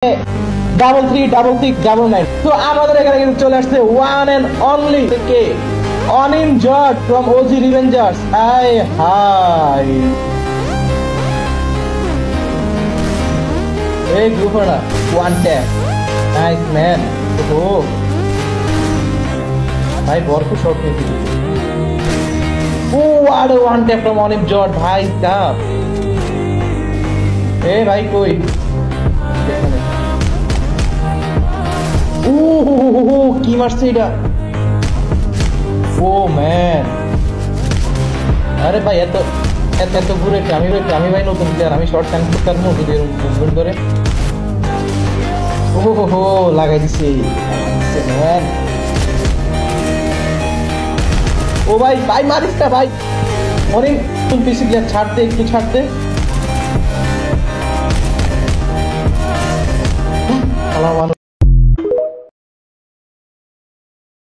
$33399। তো আমাদের এখানে কিন্তু চলে আসছে ওয়ান এন্ড অনলি কে অনিম জট ফ্রম ওজি রিভেঞ্জার্স। হাই হাই এই গ্রুপটা ওয়ান ট্যাপ নাইস ম্যান। ও ভাই ভরপুর শট নিয়েছি। ও আর ওয়ান ট্যাপ ফ্রম অনিম জট ভাই সাব। এ ভাই কই কি মারছে এটা? ও ম্যান আরে ভাই এত এত এত ঘুরে আমি ভাই নতুন প্লেয়ার, আমি শর্ট টাইম করতে পারবো যদি মুভমেন্ট করে। ও হো লাগাই দিছি ম্যান। ও ভাই ভাই মারিস না ভাই, অনেক তুমি পিসি প্লেয়ার ছাড় দে, একটু ছাড় দে।